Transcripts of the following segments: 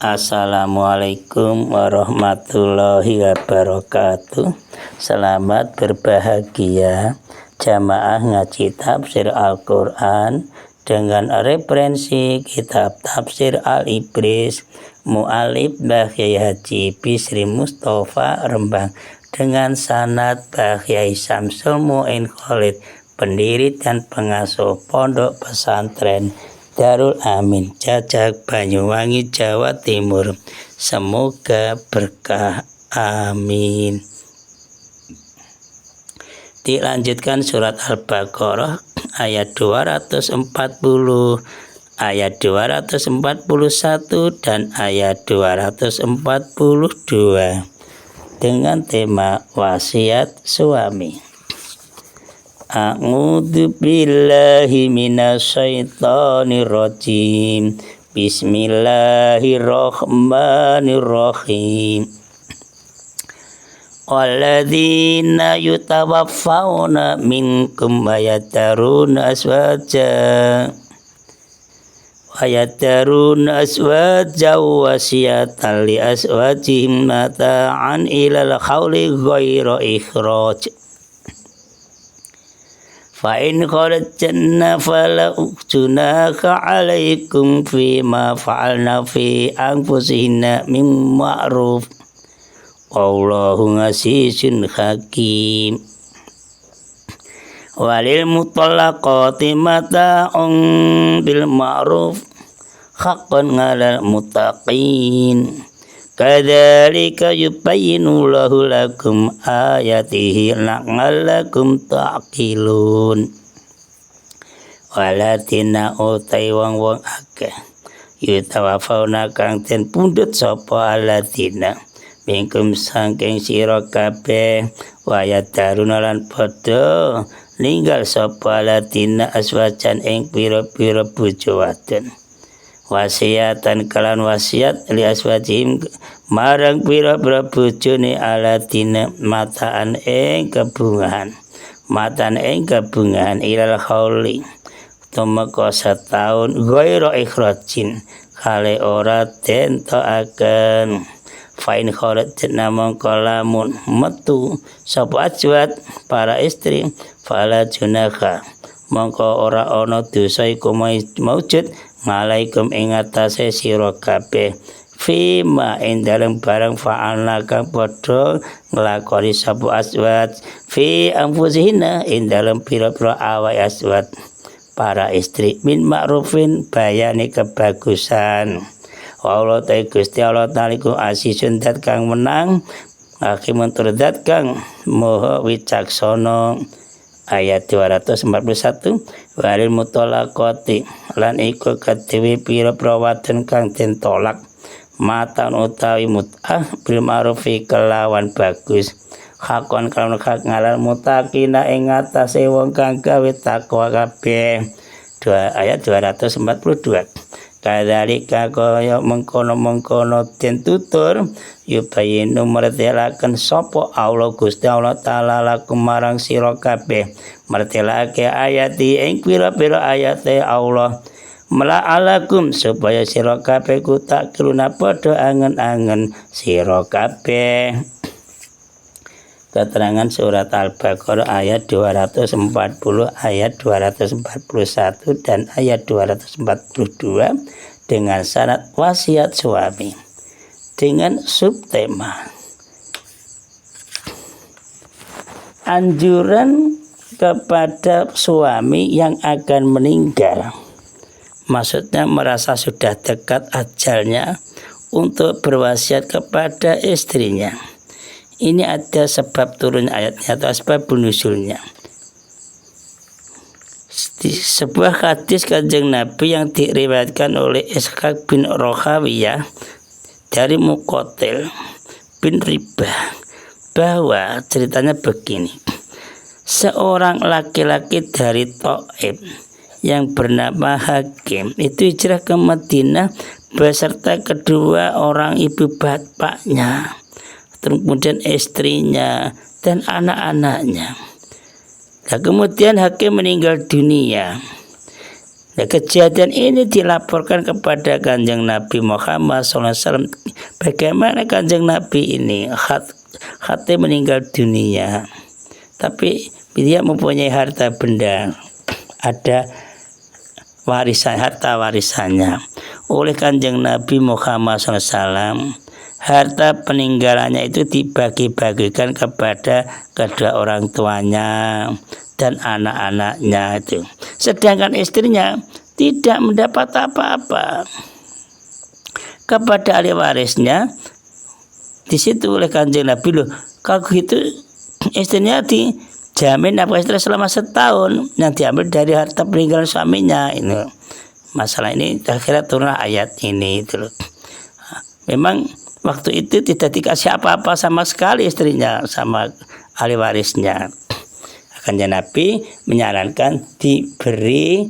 Assalamualaikum warahmatullahi wabarakatuh. Selamat berbahagia jamaah ngaji tafsir Al-Quran dengan referensi kitab tafsir Al-Ibris Mu'alif Mbah Kyai Haji Bisri Mustafa Rembang dengan sanad Mbah Kyai Syamsul Mu'in Khalid, pendiri dan pengasuh Pondok Pesantren Darul Amin Jajak Banyuwangi Jawa Timur. Semoga berkah, amin. Dilanjutkan surat Al-Baqarah ayat 240, ayat 241 dan ayat 242 dengan tema wasiat suami. A'udzu billahi minasyaitonir rajim. Bismillahirrahmanirrahim. Walladzina yutawaffawna minkum wa yadharuna azwaja wasiyatan li azwajihim mata'an ilal khawli ghaira ikhraj. Fa'in kharajna fala junaha 'alaikum fima fa'alna fi anfusihinna min ma'ruf. Wallahu 'azizun hakim. Walil mutallaqati mata'un bil ma'ruf haqqan 'alal muttaqin. Kadzalika yubayyinu Allahu lakum ayatihi la'allakum ta'qilun. Walatina utai wong akeh yutawafauna kang den pundhut sapa alatina mingkum saking sira kabeh wayat daruna lan padha ninggal sapa alatina aswajan ing pira-pira bojo wadon. Wasiatan kalan wasiat li aswajim marang pira-pira bojone aladina mataan ing kebungahan ilal khauli tumeka setahun ghaira ikhrajin kale ora den toaken. Fa'in kharajna mongko lamun metu sapa azwat para istri fala junaka mongko ora ana dosa iku maujud ngalaikum ing atase sira kabeh fima ing dalem barang fa'alna kang padha nglakoni sapa azwat fi anfusihinna ing dalem pira-pira awak azwat para istri min ma'rufin bayane kebagusan. Allah ta Gusti Allah taliku asisun dat kang menang hakimun tur dat kang moho wicaksana. Ayat 241. Walil mutallaqati lan iku kedhewe pira-pira wadon kang den tolak matan utawi mut'ah bil ma'rufi kelawan bagus hakon kang hak ngalal mutakina ing atase wong kang gawe takwa kabeh. Ayat 242. Kadzalika kaya mengkono-mengkono den tutur yubayinu mertelaken sapa Allah Gusti Allah taala lakum marang sira kabeh mertelake ayati ing pira-pira ayate Allah mela'alakum supaya sira kabeh ku takruna padha angen-angen sira kabeh. Keterangan surat Al-Baqarah ayat 240, ayat 241 dan ayat 242 dengan syarat wasiat suami dengan subtema anjuran kepada suami yang akan meninggal, maksudnya merasa sudah dekat ajalnya untuk berwasiat kepada istrinya. Ini ada sebab turun ayatnya atau sebab nuzulnya. Sebuah hadis Kanjeng Nabi yang diriwayatkan oleh Ishaq bin Rohawiyah dari Muqatil bin Ribah bahwa ceritanya begini. Seorang laki-laki dari Thaif yang bernama Hakim itu hijrah ke Madinah beserta kedua orang ibu bapaknya, kemudian istrinya dan anak-anaknya. Nah, kemudian Hakim meninggal dunia. Nah, kejadian ini dilaporkan kepada Kanjeng Nabi Muhammad SAW. Bagaimana Kanjeng Nabi ini khatib meninggal dunia, tapi dia mempunyai harta benda, ada warisan, harta warisannya oleh Kanjeng Nabi Muhammad SAW. Harta peninggalannya itu dibagi-bagikan kepada kedua orang tuanya dan anak-anaknya itu. Sedangkan istrinya tidak mendapat apa-apa. Kepada ahli warisnya, di situ oleh Kanjeng Nabi, loh, kalau gitu istrinya dijamin apa istri selama setahun yang diambil dari harta peninggalan suaminya. Ini masalah ini akhirnya turunlah ayat ini itu. Memang waktu itu tidak dikasih apa-apa sama sekali istrinya sama ahli warisnya. Kanjeng Nabi menyarankan diberi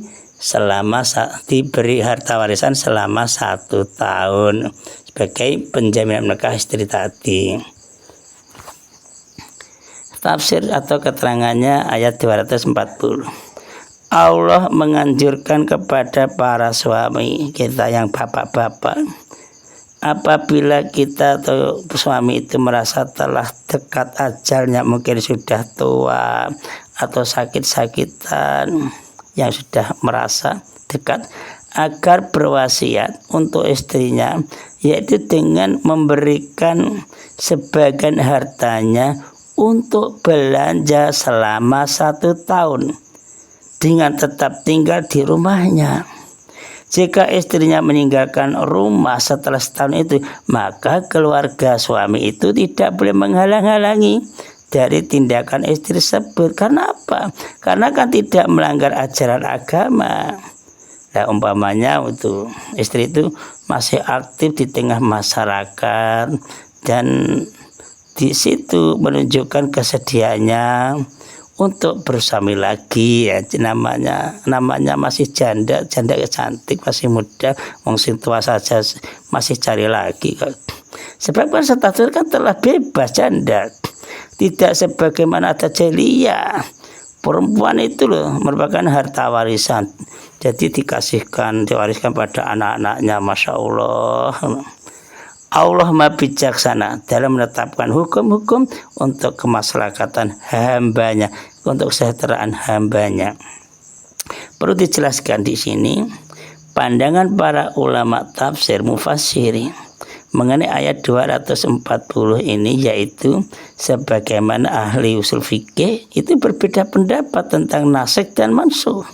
harta warisan selama 1 tahun sebagai penjaminan nikah istri tadi. Tafsir atau keterangannya ayat 240. Allah menganjurkan kepada para suami kita yang bapak-bapak, apabila kita atau suami itu merasa telah dekat ajalnya, mungkin sudah tua atau sakit-sakitan yang sudah merasa dekat, agar berwasiat untuk istrinya, yaitu dengan memberikan sebagian hartanya untuk belanja selama 1 tahun dengan tetap tinggal di rumahnya. Jika istrinya meninggalkan rumah setelah setahun itu, maka keluarga suami itu tidak boleh menghalang-halangi dari tindakan istri tersebut. Karena apa? Karena kan tidak melanggar ajaran agama. Nah, umpamanya itu istri itu masih aktif di tengah masyarakat dan di situ menunjukkan kesediaannya untuk bersuami lagi, ya, namanya masih janda cantik, masih muda, wong sing tua saja masih cari lagi. Sebab kan status kan telah bebas janda, tidak sebagaimana ada jahiliyah. Perempuan itu loh merupakan harta warisan, jadi diwariskan pada anak-anaknya. Masya Allah. Allah Maha Bijaksana dalam menetapkan hukum-hukum untuk kemaslahatan hambanya, untuk kesejahteraan hambanya. Perlu dijelaskan di sini pandangan para ulama tafsir mufassirin mengenai ayat 240 ini, yaitu sebagaimana ahli usul fikih itu berbeda pendapat tentang nasikh dan mansukh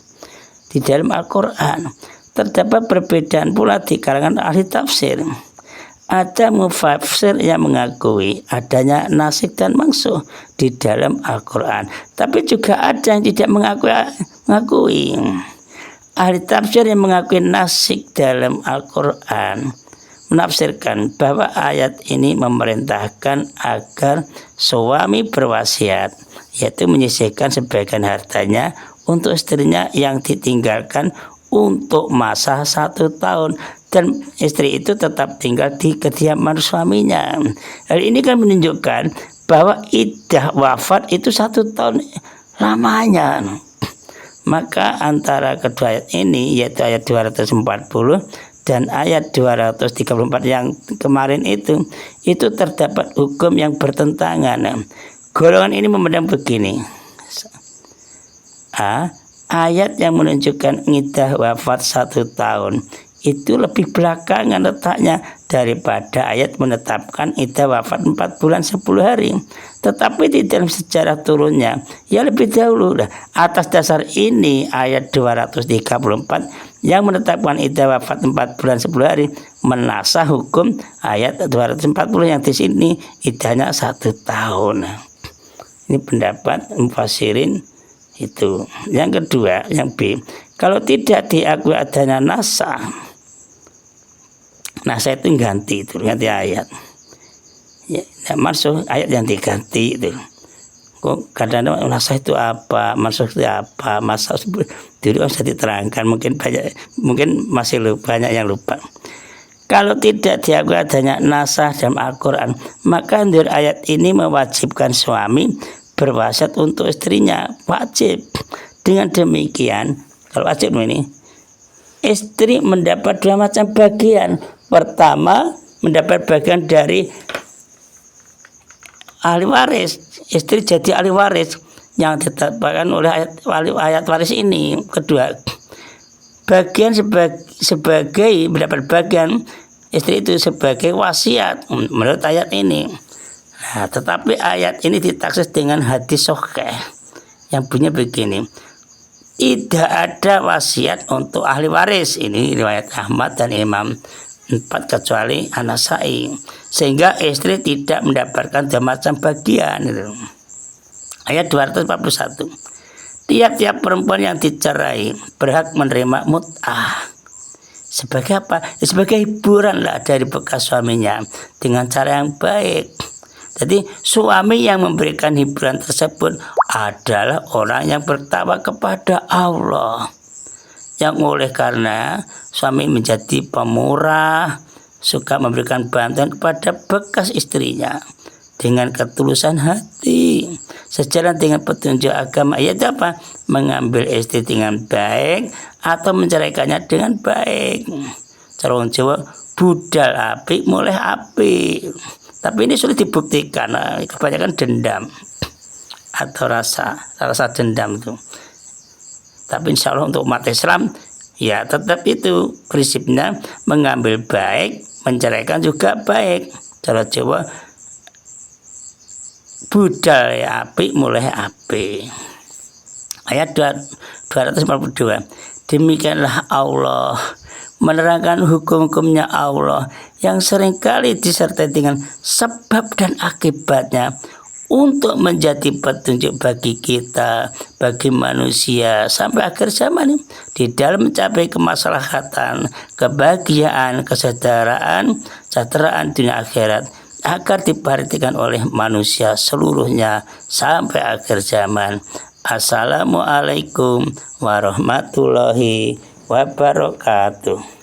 di dalam Al-Quran. Terdapat perbedaan pula di kalangan ahli tafsir. Ada mufassir yang mengakui adanya nasikh dan mansukh di dalam Al-Quran, tapi juga ada yang tidak mengakui. Ahli tafsir yang mengakui nasikh dalam Al-Quran menafsirkan bahwa ayat ini memerintahkan agar suami berwasiat, yaitu menyisihkan sebagian hartanya untuk istrinya yang ditinggalkan untuk masa 1 tahun, dan istri itu tetap tinggal di kediaman suaminya. Hal ini kan menunjukkan bahwa iddah wafat itu 1 tahun lamanya. Maka antara kedua ayat ini, yaitu ayat 240 dan ayat 234 yang kemarin itu terdapat hukum yang bertentangan. Golongan ini memandang begini. Ayat yang menunjukkan iddah wafat 1 tahun itu lebih belakangan letaknya daripada ayat menetapkan iddah wafat 4 bulan 10 hari. Tetapi di dalam sejarah turunnya ya lebih dahulu. Atas dasar ini ayat 234 yang menetapkan iddah wafat 4 bulan 10 hari menasah hukum ayat 240 yang di sini iddahnya 1 tahun. Ini pendapat mufassirin itu. Yang kedua, yang B, kalau tidak diakui adanya nasah itu ganti ayat. Ya, maksud ayat yang diganti itu. Kok kadang-kadang nasah itu apa, maksud itu apa, masa dulu harus diterangkan, mungkin masih banyak yang lupa. Kalau tidak diakui adanya nasah dalam Al-Quran, maka ayat ini mewajibkan suami berwasiat untuk istrinya, wajib. Dengan demikian, kalau wajib ini istri mendapat dua macam bagian. Pertama, mendapat bagian dari ahli waris, istri jadi ahli waris yang ditetapkan oleh ayat waris ini. Kedua, bagian sebagai mendapat bagian istri itu sebagai wasiat menurut ayat ini. Nah, tetapi ayat ini ditaksis dengan hadis sahih yang bunyinya begini: tidak ada wasiat untuk ahli waris. Ini riwayat Ahmad dan Imam 4 kecuali An-Nasai, sehingga istri tidak mendapatkan dua macam bagian. Ayat 241, tiap-tiap perempuan yang dicerai berhak menerima mut'ah. Sebagai apa? Sebagai hiburan lah dari bekas suaminya dengan cara yang baik. Jadi suami yang memberikan hiburan tersebut adalah orang yang bertakwa kepada Allah, yang oleh karena suami menjadi pemurah, suka memberikan bantuan kepada bekas istrinya dengan ketulusan hati, sejalan dengan petunjuk agama. Yaitu apa? Mengambil istri dengan baik atau menceraikannya dengan baik. Cara orang Jawa, budal apik mulai apik. Tapi ini sulit dibuktikan, kebanyakan dendam atau rasa dendam itu. Tapi insya Allah untuk umat Islam ya tetap itu prinsipnya, mengambil baik, menceraikan juga baik. Cara Jawa, budal ya apik mulai apik. Ayat 242, demikianlah Allah menerangkan hukum-hukumnya Allah yang seringkali disertai dengan sebab dan akibatnya untuk menjadi petunjuk bagi kita, bagi manusia sampai akhir zaman di dalam mencapai kemaslahatan, kebahagiaan, kesejahteraan dunia akhirat agar diperhatikan oleh manusia seluruhnya sampai akhir zaman. Assalamualaikum warahmatullahi wabarakatuh.